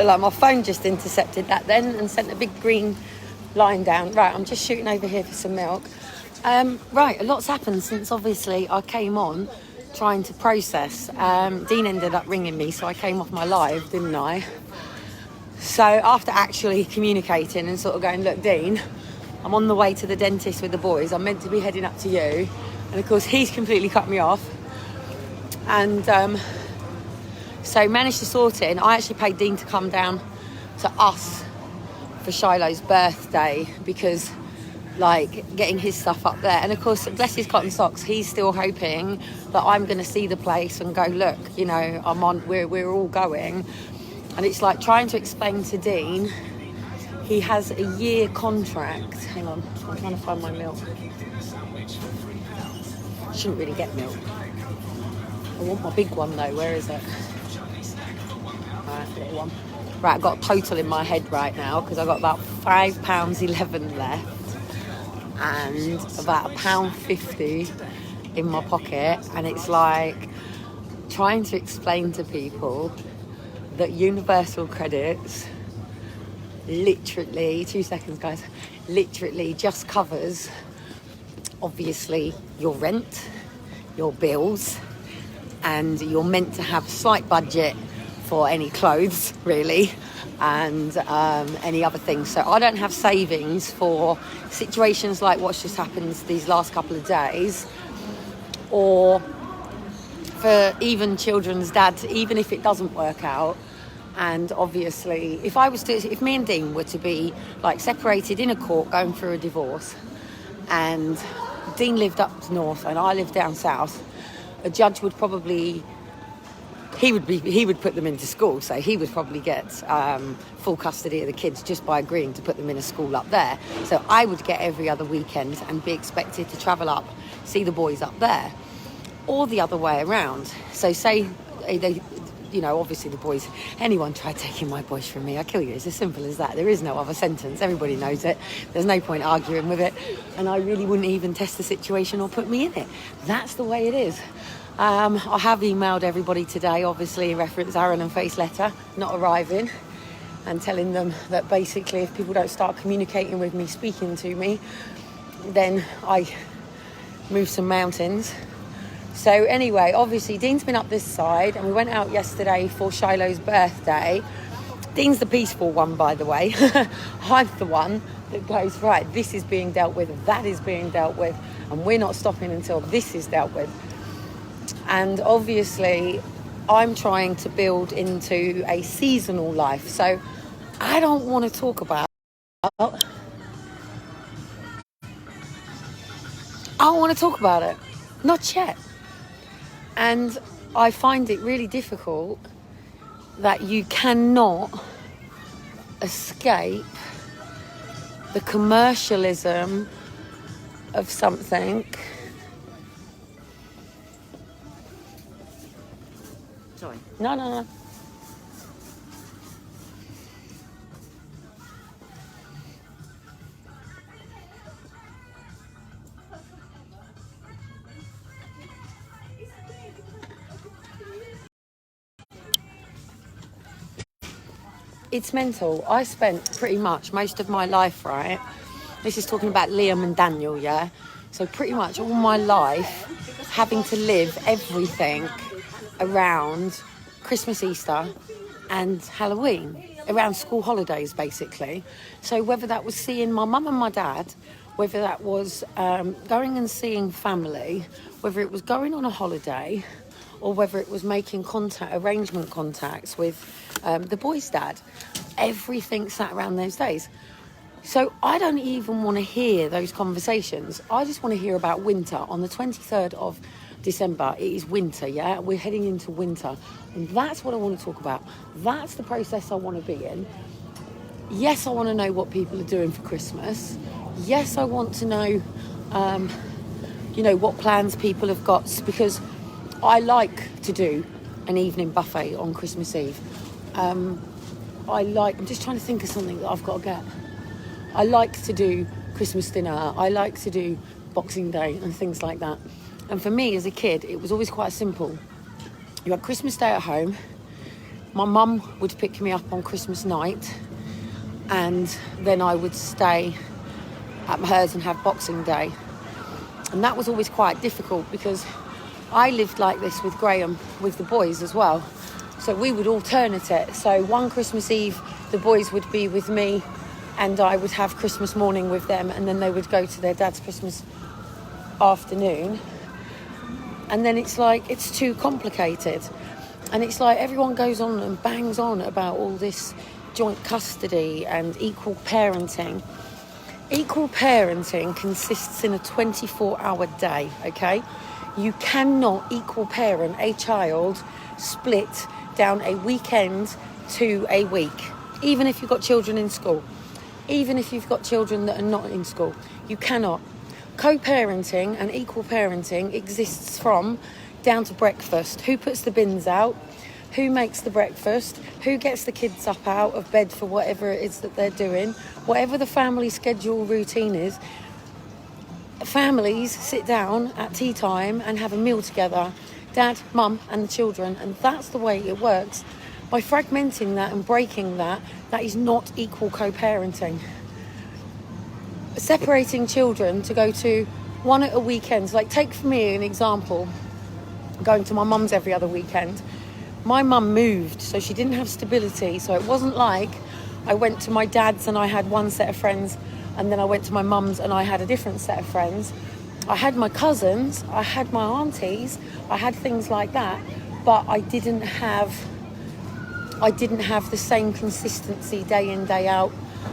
like my phone just intercepted that then and sent a big green line down. Right, I'm just shooting over here for some milk. Right, a lot's happened since obviously I came on trying to process. Dean ended up ringing me, so I came off my live, didn't I? So after actually communicating and sort of going, look, Dean, I'm on the way to the dentist with the boys. I'm meant to be heading up to you. And of course, he's completely cut me off. And so managed to sort it. And I actually paid Dean to come down to us for Shiloh's birthday because, like, getting his stuff up there. And of course, bless his cotton socks, he's still hoping that I'm going to see the place and go, look, you know, we're all going. And it's like trying to explain to Dean, he has a year contract. Hang on, I'm trying to find my milk. Shouldn't really get milk. I want my big one though, where is it? Right, little one. Right, I've got a total in my head right now because I've got about £5.11 left and about £1.50 in my pocket. And it's like trying to explain to people that universal credits literally, 2 seconds guys, literally just covers obviously your rent, your bills, and you're meant to have a slight budget for any clothes really and any other things. So I don't have savings for situations like what's just happened these last couple of days, or for even children's dads, even if it doesn't work out. And obviously, if me and Dean were to be like separated in a court going through a divorce, and Dean lived up north and I lived down south, a judge would probably, he would put them into school, so he would probably get full custody of the kids just by agreeing to put them in a school up there. So I would get every other weekend and be expected to travel up, see the boys up there, or the other way around. So say they, you know, obviously the boys, anyone tried taking my boys from me, I kill you. It's as simple as that. There is no other sentence. Everybody knows it. There's no point arguing with it. And I really wouldn't even test the situation or put me in it. That's the way it is. I have emailed everybody today, obviously, in reference Aaron and Faith's letter not arriving, and telling them that basically if people don't start communicating with me, speaking to me, then I move some mountains. So anyway, obviously Dean's been up this side and we went out yesterday for Shiloh's birthday. Dean's the peaceful one, by the way. I'm the one that goes, right, this is being dealt with, that is being dealt with, and we're not stopping until this is dealt with. And obviously I'm trying to build into a seasonal life. So I don't want to talk about it. Not yet. And I find it really difficult that you cannot escape the commercialism of something. Sorry. No. It's mental. I spent pretty much most of my life, right? This is talking about Liam and Daniel, yeah? So pretty much all my life having to live everything around Christmas, Easter and Halloween, around school holidays, basically. So whether that was seeing my mum and my dad, whether that was going and seeing family, whether it was going on a holiday, or whether it was making arrangement contacts with the boys' dad. Everything sat around those days. So I don't even want to hear those conversations. I just want to hear about winter. On the 23rd of December, it is winter, yeah? We're heading into winter. And that's what I want to talk about. That's the process I want to be in. Yes, I want to know what people are doing for Christmas. Yes, I want to know, what plans people have got, because I like to do an evening buffet on Christmas Eve. I'm just trying to think of something that I've got to get. I like to do Christmas dinner. I like to do Boxing Day and things like that. And for me as a kid, it was always quite simple. You had Christmas Day at home, My mum would pick me up on Christmas night, and then I would stay at hers and have Boxing Day. And that was always quite difficult because I lived like this with Graham, with the boys as well. So we would alternate it. So one Christmas Eve, the boys would be with me and I would have Christmas morning with them, and then they would go to their dad's Christmas afternoon. And then it's like, it's too complicated. And it's like everyone goes on and bangs on about all this joint custody and equal parenting. Equal parenting consists in a 24-hour day, okay? You cannot equal parent a child split down a weekend to a week, even if you've got children in school, even if you've got children that are not in school. You cannot. Co-parenting and equal parenting exists from down to breakfast. Who puts the bins out? Who makes the breakfast? Who gets the kids up out of bed for whatever it is that they're doing? Whatever the family schedule routine is, families sit down at tea time and have a meal together. Dad, mum and the children. And that's the way it works. By fragmenting that and breaking that, that is not equal co-parenting. Separating children to go to one at a weekend, like take for me an example, going to my mum's every other weekend. My mum moved, so she didn't have stability. So it wasn't like I went to my dad's and I had one set of friends, and then I went to my mum's and I had a different set of friends. I had my cousins, I had my aunties, I had things like that, but I didn't have the same consistency day in, day out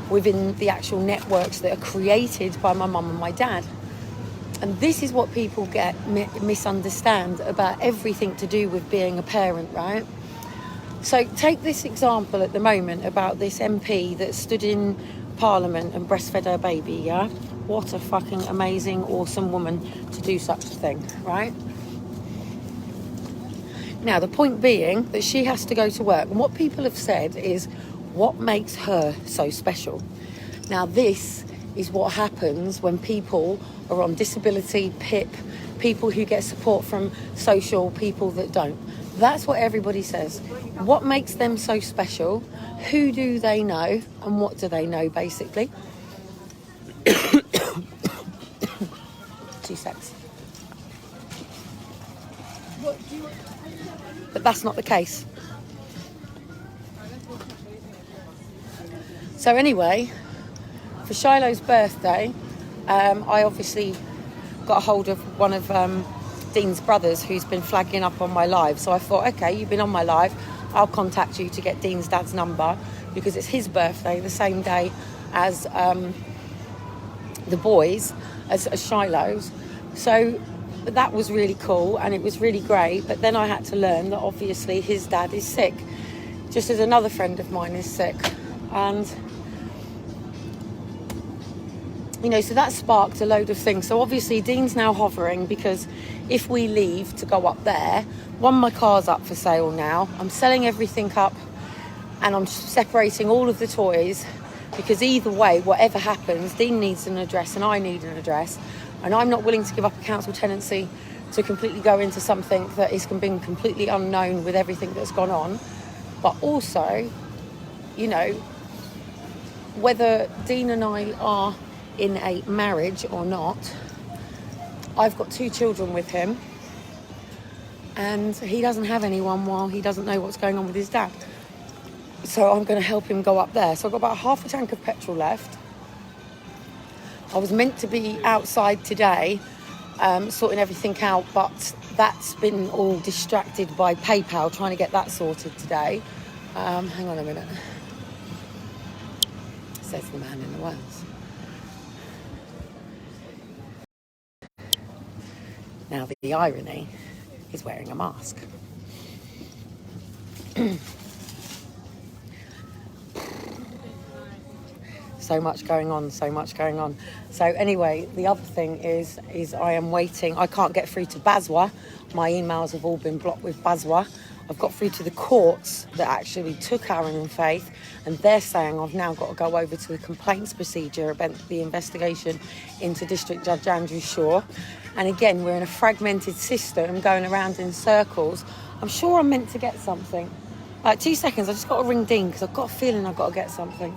within the actual networks that are created by my mum and my dad. And this is what people misunderstand about everything to do with being a parent, right? So take this example at the moment about this MP that stood in Parliament and breastfed her baby, yeah? What a fucking amazing, awesome woman to do such a thing, right? Now, the point being that she has to go to work. And what people have said is, what makes her so special? Now, this is what happens when people are on disability, PIP, people who get support from social, people that don't. That's what everybody says. What makes them so special? Who do they know? And what do they know, basically? 2 secs. But that's not the case. So anyway, for Shiloh's birthday, I obviously got a hold of one of Dean's brothers who's been flagging up on my live. So I thought, okay, you've been on my live, I'll contact you to get Dean's dad's number, because it's his birthday the same day as the boys, as Shiloh's. So that was really cool and it was really great. But then I had to learn that obviously his dad is sick, just as another friend of mine is sick. And you know, so that sparked a load of things. So obviously Dean's now hovering, because if we leave to go up there, my car's up for sale now. I'm selling everything up and I'm separating all of the toys, because either way, whatever happens, Dean needs an address and I need an address. And I'm not willing to give up a council tenancy to completely go into something that is being completely unknown with everything that's gone on. But also, you know, whether Dean and I are in a marriage or not, I've got 2 children with him and he doesn't have anyone while he doesn't know what's going on with his dad. So I'm going to help him go up there. So I've got about half a tank of petrol left. I was meant to be outside today sorting everything out, but that's been all distracted by PayPal, trying to get that sorted today. Hang on a minute. Says the man in the Wales. Now, the irony is wearing a mask. So much going on. So anyway, the other thing is I am waiting. I can't get through to Baswa. My emails have all been blocked with Baswa. I've got through to the courts that actually took Aaron and Faith, and they're saying I've now got to go over to the complaints procedure about the investigation into District Judge Andrew Shaw. And again, we're in a fragmented system going around in circles. I'm sure I'm meant to get something. 2 seconds, I just got to ring Dean because I've got a feeling I've got to get something.